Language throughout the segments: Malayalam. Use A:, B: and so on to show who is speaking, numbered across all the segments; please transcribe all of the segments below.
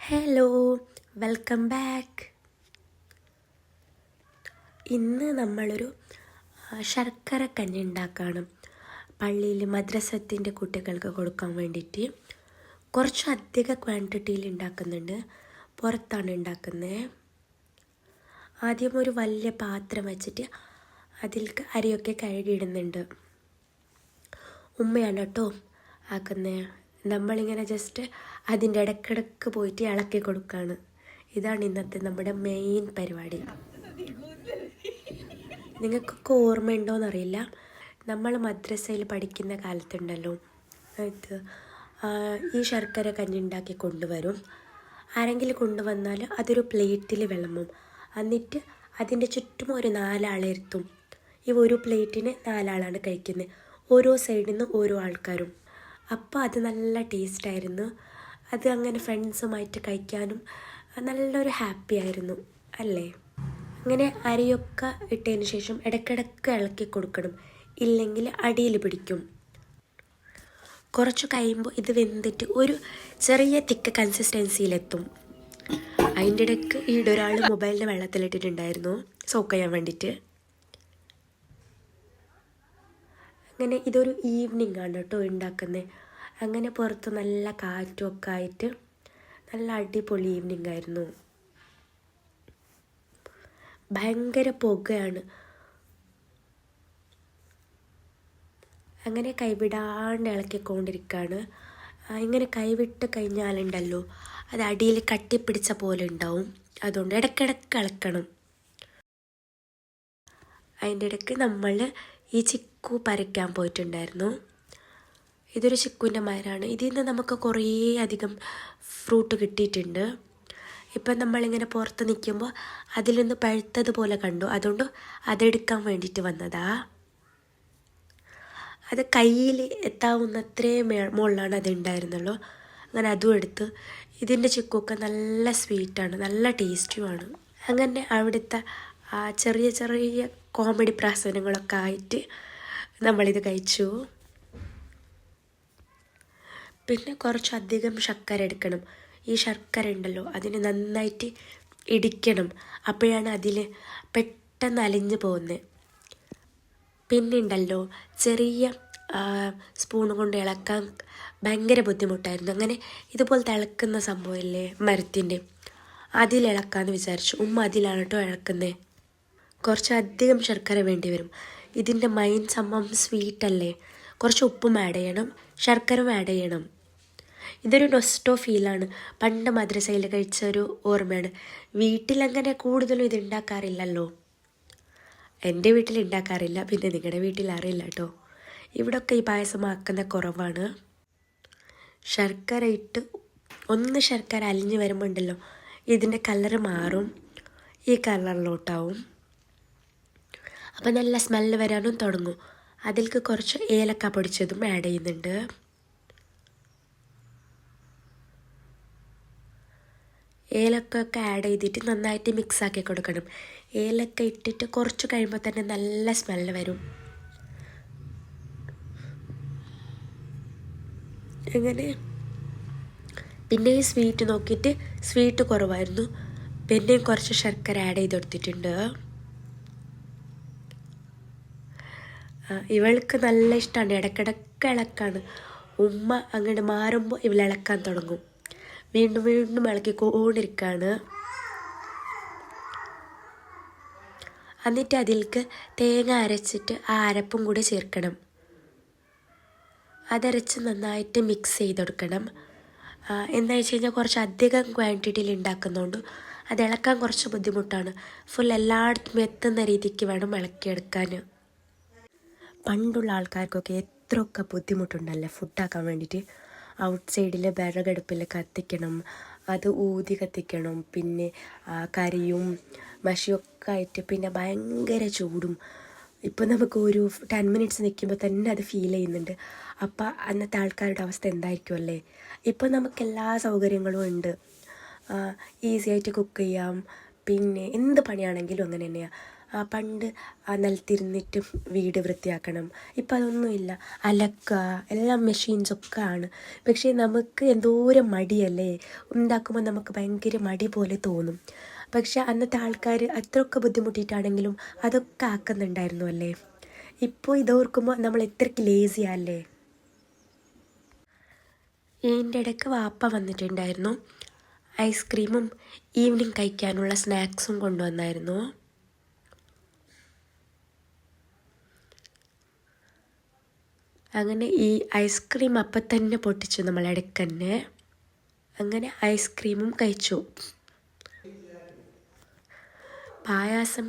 A: Hello, welcome back. ഇന്ന് നമ്മളൊരു ശർക്കര കഞ്ഞി ഉണ്ടാക്കുകയാണ്. പള്ളിയിൽ മദ്രസത്തിൻ്റെ കുട്ടികൾക്ക് കൊടുക്കാൻ വേണ്ടിയിട്ട് കുറച്ചധിക ക്വാണ്ടിറ്റിയിൽ ഉണ്ടാക്കുന്നുണ്ട്. പുറത്താണ് ഉണ്ടാക്കുന്നത്. ആദ്യം ഒരു വലിയ പാത്രം വെച്ചിട്ട് അതിലേക്ക് അരിയൊക്കെ കഴുകിയിടുന്നുണ്ട്. ഉമ്മയാണ് കേട്ടോ ആക്കുന്നത്. നമ്മളിങ്ങനെ ജസ്റ്റ് അതിൻ്റെ ഇടയ്ക്കിടയ്ക്ക് പോയിട്ട് ഇളക്കി കൊടുക്കുകയാണ്. ഇതാണ് ഇന്നത്തെ നമ്മുടെ മെയിൻ പരിപാടി. നിങ്ങൾക്കൊക്കെ ഓർമ്മയുണ്ടോയെന്നറിയില്ല, നമ്മൾ മദ്രസയിൽ പഠിക്കുന്ന കാലത്തുണ്ടല്ലോ, ഇത് ഈ ശർക്കര കഞ്ഞി ഉണ്ടാക്കി കൊണ്ടുവരും. ആരെങ്കിലും കൊണ്ടുവന്നാൽ അതൊരു പ്ലേറ്റിൽ വിളമ്പും. എന്നിട്ട് അതിൻ്റെ ചുറ്റും ഒരു 4 ആളെ ഇരുത്തും. ഈ ഒരു പ്ലേറ്റിന് 4 ആളാണ് കഴിക്കുന്നത്. ഓരോ സൈഡിൽ നിന്ന് ഓരോ ആൾക്കാരും. അപ്പോൾ അത് നല്ല ടേസ്റ്റായിരുന്നു. അത് അങ്ങനെ ഫ്രണ്ട്സുമായിട്ട് കഴിക്കാനും നല്ലൊരു ഹാപ്പി ആയിരുന്നു അല്ലേ. അങ്ങനെ അരിയൊക്കെ ഇട്ടതിന് ശേഷം ഇടയ്ക്കിടയ്ക്ക് ഇളക്കി കൊടുക്കണം, ഇല്ലെങ്കിൽ അടിയിൽ പിടിക്കും. കുറച്ച് കഴിയുമ്പോൾ ഇത് വെന്തിട്ട് ഒരു ചെറിയ തിക്ക് കൺസിസ്റ്റൻസിയിലെത്തും. അതിൻ്റെ ഇടയ്ക്ക് ഒരാൾ മൊബൈലിൻ്റെ വെള്ളത്തിലിട്ടിട്ടുണ്ടായിരുന്നു സോക്ക് ചെയ്യാൻ വേണ്ടിയിട്ട്. അങ്ങനെ ഇതൊരു ഈവനിങ് ആണ് കേട്ടോ ഉണ്ടാക്കുന്നത്. അങ്ങനെ പുറത്ത് നല്ല കാറ്റുമൊക്കെ ആയിട്ട് നല്ല അടിപൊളി ഈവനിങ് ആയിരുന്നു. ഭയങ്കര പുകയാണ്. അങ്ങനെ കൈവിടാണ്ട് ഇളക്കിക്കൊണ്ടിരിക്കുകയാണ്. ഇങ്ങനെ കൈവിട്ട് കഴിഞ്ഞാലുണ്ടല്ലോ അത് അടിയിൽ കട്ടിപ്പിടിച്ച പോലെ ഉണ്ടാവും. അതുകൊണ്ട് ഇടയ്ക്കിടയ്ക്ക് ഇളക്കണം. അതിൻ്റെ ഇടയ്ക്ക് നമ്മൾ ഈ ചിക്കു പറിക്കാൻ പോയിട്ടുണ്ടായിരുന്നു. ഇതൊരു ചിക്കുവിൻ്റെ മരമാണ്. ഇതിൽ നിന്ന് നമുക്ക് കുറേ അധികം ഫ്രൂട്ട് കിട്ടിയിട്ടുണ്ട്. ഇപ്പം നമ്മളിങ്ങനെ പുറത്ത് നിൽക്കുമ്പോൾ അതിലൊന്ന് പഴുത്തതുപോലെ കണ്ടു. അതുകൊണ്ട് അതെടുക്കാൻ വേണ്ടിയിട്ട് വന്നതാ. അത് കയ്യിൽ എത്താവുന്നത്രയും മുകളിലാണ് അതുണ്ടായിരുന്നുള്ളൂ. അങ്ങനെ അതും എടുത്ത്. ഇതിൻ്റെ ചിക്കുമൊക്കെ നല്ല സ്വീറ്റാണ്, നല്ല ടേസ്റ്റുമാണ്. അങ്ങനെ അവിടുത്തെ ചെറിയ ചെറിയ കോമഡി പ്രസനങ്ങളൊക്കെ ആയിട്ട് നമ്മളിത് കഴിച്ചു. പിന്നെ കുറച്ചധികം ശർക്കര എടുക്കണം. ഈ ശർക്കര ഉണ്ടല്ലോ അതിന് നന്നായിട്ട് ഇടിക്കണം. അപ്പോഴാണ് അതിൽ പെട്ടെന്ന് അലിഞ്ഞു പോകുന്നത്. പിന്നെ ഉണ്ടല്ലോ ചെറിയ സ്പൂൺ കൊണ്ട് ഇളക്കാൻ ഭയങ്കര ബുദ്ധിമുട്ടായിരുന്നു. അങ്ങനെ ഇതുപോലത്തെ ഇളക്കുന്ന സംഭവമില്ലേ മരത്തിൻ്റെ, അതിലിളക്കാമെന്ന് വിചാരിച്ചു. ഉമ്മ അതിലാണ് കേട്ടോ ഇളക്കുന്നത്. കുറച്ചധികം ശർക്കര വേണ്ടി വരും. ഇതിൻ്റെ മെയിൻ സംഭവം സ്വീറ്റല്ലേ. കുറച്ച് ഉപ്പും ആഡ് ചെയ്യണം, ശർക്കരയും ആഡ് ചെയ്യണം. ഇതൊരു നൊസ്റ്റോ ഫീലാണ്. പണ്ട് മദ്രസയിൽ കഴിച്ച ഒരു ഓർമ്മയാണ്. വീട്ടിലങ്ങനെ കൂടുതലും ഇത് ഉണ്ടാക്കാറില്ലല്ലോ. എൻ്റെ വീട്ടിൽ ഉണ്ടാക്കാറില്ല, പിന്നെ നിങ്ങളുടെ വീട്ടിൽ അറിയില്ല കേട്ടോ. ഇവിടെയൊക്കെ ഈ പായസം ആക്കുന്ന കുറവാണ്. ശർക്കര ഇട്ട് ശർക്കര അലിഞ്ഞ് വരുമ്പോൾ ഉണ്ടല്ലോ ഇതിൻ്റെ കളറ് മാറും, ഈ കളറിലോട്ടാവും. അപ്പം നല്ല സ്മെല്ല് വരാനും തുടങ്ങും. അതിലേക്ക് കുറച്ച് ഏലക്ക പൊടിച്ചതും ആഡ് ചെയ്യുന്നുണ്ട്. ഏലക്കൊക്കെ ആഡ് ചെയ്തിട്ട് നന്നായിട്ട് മിക്സാക്കി കൊടുക്കണം. ഏലക്ക ഇട്ടിട്ട് കുറച്ച് കഴിയുമ്പോൾ തന്നെ നല്ല സ്മെല്ല് വരും. അങ്ങനെ പിന്നെ ഈ സ്വീറ്റ് നോക്കിയിട്ട് സ്വീറ്റ് കുറവായിരുന്നു. പിന്നെയും കുറച്ച് ശർക്കര ആഡ് ചെയ്ത് കൊടുത്തിട്ടുണ്ട്. ഇവൾക്ക് നല്ല ഇഷ്ടമാണ്, ഇടയ്ക്കിടയ്ക്ക് ഇളക്കാണ്. ഉമ്മ അങ്ങോട്ട് മാറുമ്പോൾ ഇവൾ ഇളക്കാൻ തുടങ്ങും. വീണ്ടും വീണ്ടും ഇളക്കിക്കൊണ്ടിരിക്കുകയാണ്. എന്നിട്ട് അതിലേക്ക് തേങ്ങ അരച്ചിട്ട് ആ അരപ്പും കൂടി ചേർക്കണം. അതരച്ച് നന്നായിട്ട് മിക്സ് ചെയ്ത് കൊടുക്കണം. എന്താ വെച്ച് കഴിഞ്ഞാൽ കുറച്ച് അധികം ക്വാണ്ടിറ്റിയിൽ ഉണ്ടാക്കുന്നതുകൊണ്ട് അത് ഇളക്കാൻ കുറച്ച് ബുദ്ധിമുട്ടാണ്. ഫുൾ എല്ലായിടത്തും എത്തുന്ന രീതിക്ക് വേണം ഇളക്കിയെടുക്കാൻ. പണ്ടുള്ള ആൾക്കാർക്കൊക്കെ എത്രയൊക്കെ ബുദ്ധിമുട്ടുണ്ടല്ലേ ഫുഡാക്കാൻ വേണ്ടിയിട്ട്. ഔട്ട് സൈഡിൽ വിറകടുപ്പിൽ കത്തിക്കണം, അത് ഊതി കത്തിക്കണം, പിന്നെ കരിയും മഷിയൊക്കെ ആയിട്ട്, പിന്നെ ഭയങ്കര ചൂടും. ഇപ്പോൾ നമുക്ക് ഒരു 10 മിനിറ്റ്സ് നിൽക്കുമ്പോൾ തന്നെ അത് ഫീൽ ചെയ്യുന്നുണ്ട്. അപ്പോൾ അന്നത്തെ ആൾക്കാരുടെ അവസ്ഥ എന്തായിരിക്കും അല്ലേ. ഇപ്പോൾ നമുക്ക് എല്ലാ സൗകര്യങ്ങളും ഉണ്ട്, ഈസി ആയിട്ട് കുക്ക് ചെയ്യാം. പിന്നെ എന്ത് പണിയാണെങ്കിലും അങ്ങനെ തന്നെയാണ്. പണ്ട് നിലത്തിരുന്നിട്ട് വീട് വൃത്തിയാക്കണം. ഇപ്പം അതൊന്നുമില്ല. അലക്കുക എല്ലാം മെഷീൻസൊക്കെ ആണ്. പക്ഷേ നമുക്ക് എന്തോരം മടിയല്ലേ, ഉണ്ടാക്കുമ്പോൾ നമുക്ക് ഭയങ്കര മടി പോലെ തോന്നും. പക്ഷെ അന്നത്തെ ആൾക്കാർ അത്രയൊക്കെ ബുദ്ധിമുട്ടിയിട്ടാണെങ്കിലും അതൊക്കെ ആക്കുന്നുണ്ടായിരുന്നു അല്ലേ. ഇപ്പോൾ ഇതോർക്കുമ്പോൾ നമ്മൾ എത്രയ്ക്ക് ലേസിയല്ലേ. ഇതിൻ്റെ ഇടയ്ക്ക് വാപ്പ വന്നിട്ടുണ്ടായിരുന്നു. ഐസ്ക്രീമും ഈവനിങ് കഴിക്കാനുള്ള സ്നാക്സും കൊണ്ടുവന്നായിരുന്നു. അങ്ങനെ ഈ ഐസ്ക്രീം അപ്പം തന്നെ പൊട്ടിച്ചു നമ്മൾ ഇടയ്ക്ക് തന്നെ. അങ്ങനെ ഐസ്ക്രീമും കഴിച്ചു. പായാസം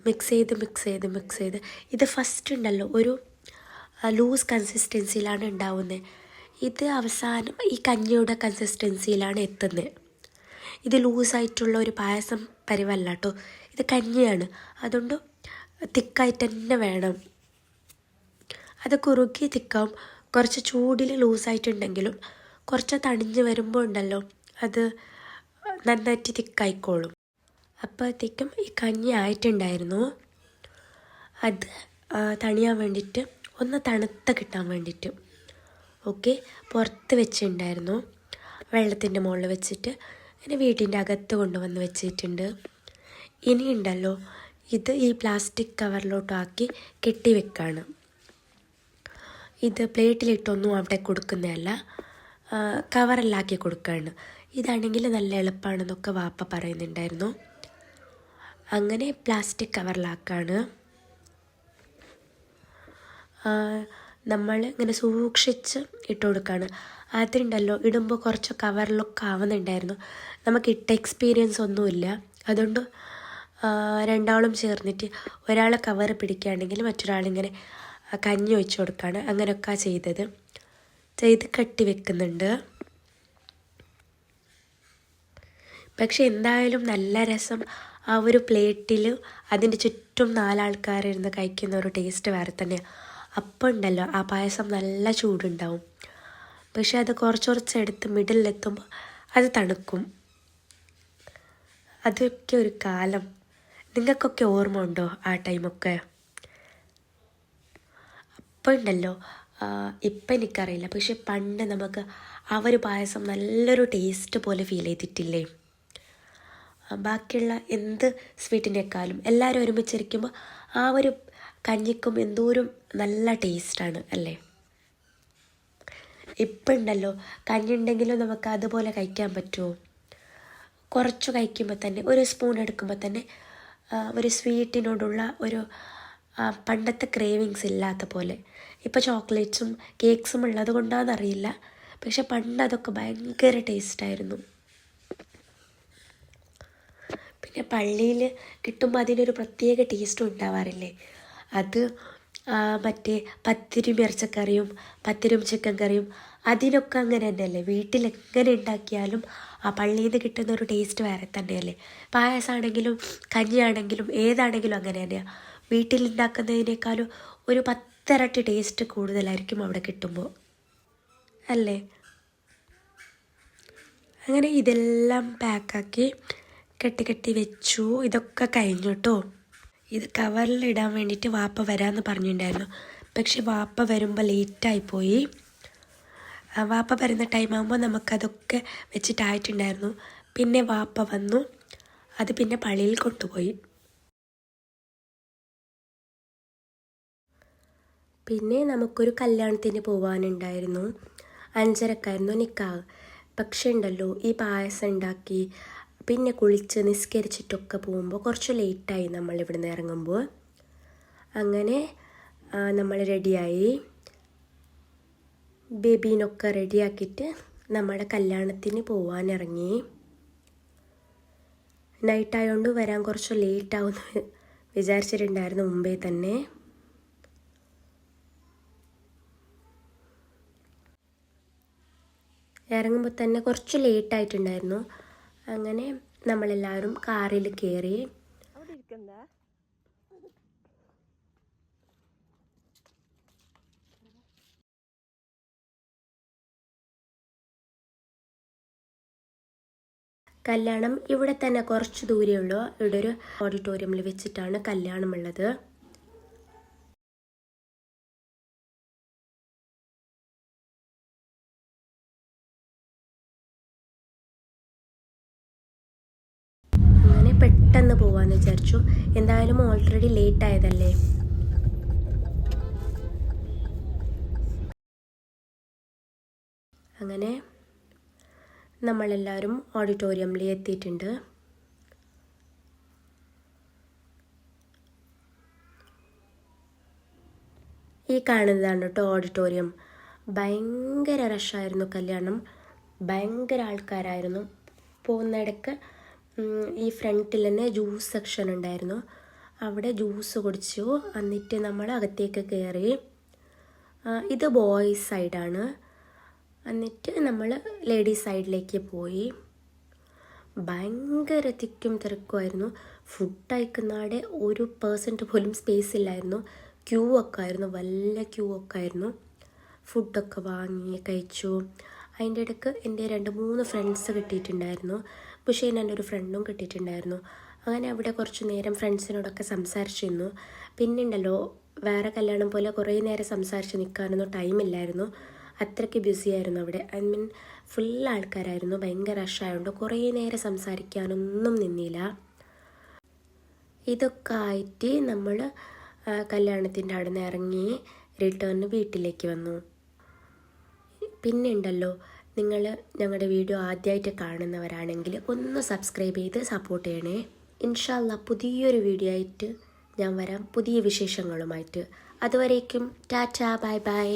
A: മിക്സ് ചെയ്ത് ഇത് ഫസ്റ്റ് ഉണ്ടല്ലോ ഒരു ലൂസ് കൺസിസ്റ്റൻസിയിലാണ് ഉണ്ടാവുന്നത്. ഇത് അവസാനം ഈ കഞ്ഞിയുടെ കൺസിസ്റ്റൻസിയിലാണ് എത്തുന്നത്. ഇത് ലൂസായിട്ടുള്ള ഒരു പായസം പരിവല്ല കേട്ടോ, ഇത് കഞ്ഞിയാണ്. അതുകൊണ്ട് തിക്കായിട്ട് തന്നെ വേണം. അത് കുറുക്കി തിക്കാവും. കുറച്ച് ചൂടിൽ ലൂസായിട്ടുണ്ടെങ്കിലും കുറച്ച് തണിഞ്ഞ് വരുമ്പോൾ ഉണ്ടല്ലോ അത് നന്നായിട്ട് തിക്കായിക്കോളും. അപ്പോഴത്തേക്കും ഈ കഞ്ഞി ആയിട്ടുണ്ടായിരുന്നു. അത് തണിയാൻ വേണ്ടിയിട്ട് ഒന്ന് തണുത്ത കിട്ടാൻ വേണ്ടിയിട്ട് ഓക്കെ പുറത്ത് വെച്ചിട്ടുണ്ടായിരുന്നു. വെള്ളത്തിൻ്റെ മുകളിൽ വെച്ചിട്ട് അങ്ങനെ വീട്ടിൻ്റെ അകത്ത് കൊണ്ടുവന്ന് വെച്ചിട്ടുണ്ട്. ഇനിയുണ്ടല്ലോ ഇത് ഈ പ്ലാസ്റ്റിക് കവറിലോട്ടാക്കി കെട്ടി വെക്കാണ്. ഇത് പ്ലേറ്റിലിട്ടൊന്നും അവിടെ കൊടുക്കുന്നതല്ല, കവറിലാക്കി കൊടുക്കുകയാണ്. ഇതാണെങ്കിൽ നല്ല എളുപ്പമാണെന്നൊക്കെ വാപ്പ പറയുന്നുണ്ടായിരുന്നു. അങ്ങനെ പ്ലാസ്റ്റിക് കവറിലാക്കാണ്. നമ്മൾ ഇങ്ങനെ സൂക്ഷിച്ച് ഇട്ട് കൊടുക്കുകയാണ്. അതുണ്ടല്ലോ ഇടുമ്പോൾ കുറച്ച് കവറിലൊക്കെ ആവുന്നുണ്ടായിരുന്നു. നമുക്ക് ഇട്ട എക്സ്പീരിയൻസ് ഒന്നുമില്ല. അതുകൊണ്ട് രണ്ടാളും ചേർന്നിട്ട് ഒരാൾ കവർ പിടിക്കുകയാണെങ്കിൽ മറ്റൊരാളിങ്ങനെ കഞ്ഞി ഒഴിച്ച് കൊടുക്കുകയാണ്. അങ്ങനെയൊക്കെ ചെയ്ത് കെട്ടി വെക്കുന്നുണ്ട്. പക്ഷെ എന്തായാലും നല്ല രസം. ആ ഒരു പ്ലേറ്റിൽ അതിൻ്റെ ചുറ്റും 4 ആൾക്കാരിരുന്ന് കഴിക്കുന്ന ഒരു ടേസ്റ്റ് വേറെ തന്നെയാണ്. അപ്പം ഉണ്ടല്ലോ ആ പായസം നല്ല ചൂടുണ്ടാവും. പക്ഷെ അത് കുറച്ചെടുത്ത് മിഡിലെത്തുമ്പോൾ അത് തണുക്കും. അതൊക്കെ ഒരു കാലം. നിങ്ങൾക്കൊക്കെ ഓർമ്മ ഉണ്ടോ ആ ടൈമൊക്കെ? അപ്പം ഉണ്ടല്ലോ ഇപ്പം എനിക്കറിയില്ല, പക്ഷെ പണ്ട് നമുക്ക് ആ ഒരു പായസം നല്ലൊരു ടേസ്റ്റ് പോലെ ഫീൽ ചെയ്തിട്ടില്ലേ? ബാക്കിയുള്ള എന്ത് സ്വീറ്റിനേക്കാളും എല്ലാവരും ഒരുമിച്ചിരിക്കുമ്പോൾ ആ ഒരു കഞ്ഞിക്കും എന്തോരം നല്ല ടേസ്റ്റാണ് അല്ലേ. ഇപ്പം ഉണ്ടല്ലോ കഞ്ഞി ഉണ്ടെങ്കിലും നമുക്ക് അതുപോലെ കഴിക്കാൻ പറ്റുമോ? കുറച്ച് കഴിക്കുമ്പോൾ തന്നെ ഒരു സ്പൂൺ എടുക്കുമ്പോൾ തന്നെ ഒരു സ്വീറ്റിനോടുള്ള ഒരു പണ്ടത്തെ ക്രേവിങ്സ് ഇല്ലാത്ത പോലെ. ഇപ്പോൾ ചോക്ലേറ്റ്സും കേക്ക്സും ഉള്ളത് കൊണ്ടാണെന്നറിയില്ല, പക്ഷെ പണ്ട് അതൊക്കെ ഭയങ്കര ടേസ്റ്റായിരുന്നു. പിന്നെ പള്ളിയിൽ കിട്ടുമ്പോൾ അതിനൊരു പ്രത്യേക ടേസ്റ്റും ഉണ്ടാവാറില്ലേ. അത് മറ്റേ പത്തിരിയും ഇറച്ചിക്കറിയും പത്തിരിയും ചിക്കൻ കറിയും അതിനൊക്കെ അങ്ങനെ തന്നെയല്ലേ. വീട്ടിലെങ്ങനെ ഉണ്ടാക്കിയാലും ആ പള്ളിയിൽ നിന്ന് കിട്ടുന്ന ഒരു ടേസ്റ്റ് വേറെ തന്നെയല്ലേ. പായസമാണെങ്കിലും കഞ്ഞിയാണെങ്കിലും ഏതാണെങ്കിലും അങ്ങനെ തന്നെയാണ്. വീട്ടിലുണ്ടാക്കുന്നതിനേക്കാളും ഒരു 10 ഇരട്ടി ടേസ്റ്റ് കൂടുതലായിരിക്കും അവിടെ കിട്ടുമ്പോൾ അല്ലേ. അങ്ങനെ ഇതെല്ലാം പാക്കാക്കി കെട്ടി വെച്ചു. ഇതൊക്കെ കഴിഞ്ഞു കേട്ടോ. ഇത് കവറിലിടാൻ വേണ്ടിയിട്ട് വാപ്പ വരാമെന്ന് പറഞ്ഞിട്ടുണ്ടായിരുന്നു. പക്ഷെ വാപ്പ വരുമ്പോൾ ലേറ്റായിപ്പോയി. വാപ്പ വരുന്ന ടൈമാകുമ്പോൾ നമുക്കതൊക്കെ വെച്ചിട്ടായിട്ടുണ്ടായിരുന്നു. പിന്നെ വാപ്പ വന്നു, അത് പിന്നെ പള്ളിയിൽ കൊണ്ടുപോയി. പിന്നെ നമുക്കൊരു കല്യാണത്തിന് പോകാനുണ്ടായിരുന്നു. 5:30 നിക്കാഹ്. പക്ഷേ ഉണ്ടല്ലോ ഈ പായസം ഉണ്ടാക്കി പിന്നെ കുളിച്ച് നിസ്കരിച്ചിട്ടൊക്കെ പോകുമ്പോൾ കുറച്ച് ലേറ്റായി നമ്മളിവിടുന്ന് ഇറങ്ങുമ്പോൾ. അങ്ങനെ നമ്മൾ റെഡിയായി, ബേബീനൊക്കെ റെഡിയാക്കിയിട്ട് നമ്മുടെ കല്യാണത്തിന് പോകാനിറങ്ങി. നൈറ്റായതുകൊണ്ട് വരാൻ കുറച്ച് ലേറ്റാവുമെന്ന് വിചാരിച്ചിട്ടുണ്ടായിരുന്നു മുമ്പേ തന്നെ. ഇറങ്ങുമ്പോൾ തന്നെ കുറച്ച് ലേറ്റായിട്ടുണ്ടായിരുന്നു. അങ്ങനെ നമ്മളെല്ലാവരും കാറിൽ കയറി. കല്യാണം ഇവിടെ തന്നെ കുറച്ച് ദൂരെയുള്ളൂ. ഇവിടെ ഒരു ഓഡിറ്റോറിയമിൽ വെച്ചിട്ടാണ് കല്യാണമുള്ളത്. അങ്ങനെ പെട്ടെന്ന് പോവാന്ന് വിചാരിച്ചു. എന്തായാലും ഓൾറെഡി ലേറ്റ് ആയതല്ലേ. അങ്ങനെ നമ്മളെല്ലാവരും ഓഡിറ്റോറിയമിൽ എത്തിയിട്ടുണ്ട്. ഈ കാണുന്നതാണ് കേട്ടോ ഓഡിറ്റോറിയം. ഭയങ്കര റഷായിരുന്നു കല്യാണം. ഭയങ്കര ആൾക്കാരായിരുന്നു. പോകുന്നിടക്ക് ഈ ഫ്രണ്ടിൽ തന്നെ ജ്യൂസ് സെക്ഷൻ ഉണ്ടായിരുന്നു. അവിടെ ജ്യൂസ് കുടിച്ചു. എന്നിട്ട് നമ്മൾ അകത്തേക്ക് കയറി. ഇത് ബോയ്സ് സൈഡാണ്. എന്നിട്ട് നമ്മൾ ലേഡീസ് സൈഡിലേക്ക് പോയി. ഭയങ്കര തിക്കും തിരക്കുമായിരുന്നു. ഫുഡ് കഴിക്കുന്നവിടെ 1% പോലും സ്പേസ് ഇല്ലായിരുന്നു. ക്യൂ ഒക്കെ ആയിരുന്നു, വല്ല ക്യൂ ഒക്കെ ആയിരുന്നു. ഫുഡൊക്കെ വാങ്ങി കഴിച്ചു. അതിൻ്റെ ഇടയ്ക്ക് എൻ്റെ 2-3 ഫ്രണ്ട്സ് കിട്ടിയിട്ടുണ്ടായിരുന്നു. പക്ഷേ എൻ്റെ ഒരു ഫ്രണ്ടും കിട്ടിയിട്ടുണ്ടായിരുന്നു. അങ്ങനെ അവിടെ കുറച്ച് നേരം ഫ്രണ്ട്സിനോടൊക്കെ സംസാരിച്ചിരുന്നു. പിന്നെ ഉണ്ടല്ലോ, വേറെ കല്യാണം പോലെ കുറേ നേരം സംസാരിച്ച് നിൽക്കാനൊന്നും ടൈമില്ലായിരുന്നു. അത്രയ്ക്ക് ബിസി ആയിരുന്നു അവിടെ. ഐ മീൻ ഫുൾ ആൾക്കാരായിരുന്നു. ഭയങ്കര റഷായതുകൊണ്ട് കുറേ നേരം സംസാരിക്കാനൊന്നും നിന്നില്ല. ഇതൊക്കെ ആയിട്ട് നമ്മൾ കല്യാണത്തിൻ്റെ അവിടെ നിന്ന് ഇറങ്ങി റിട്ടേൺ വീട്ടിലേക്ക് വന്നു. പിന്നെ ഉണ്ടല്ലോ, നിങ്ങൾ ഞങ്ങളുടെ വീഡിയോ ആദ്യമായിട്ട് കാണുന്നവരാണെങ്കിൽ ഒന്ന് സബ്സ്ക്രൈബ് ചെയ്ത് സപ്പോർട്ട് ചെയ്യണേ. ഇൻഷാ അല്ലാഹ് പുതിയൊരു വീഡിയോ ആയിട്ട് ഞാൻ വരാം, പുതിയ വിശേഷങ്ങളുമായിട്ട്. അതുവരേക്കും ടാറ്റാ, ബൈ ബൈ.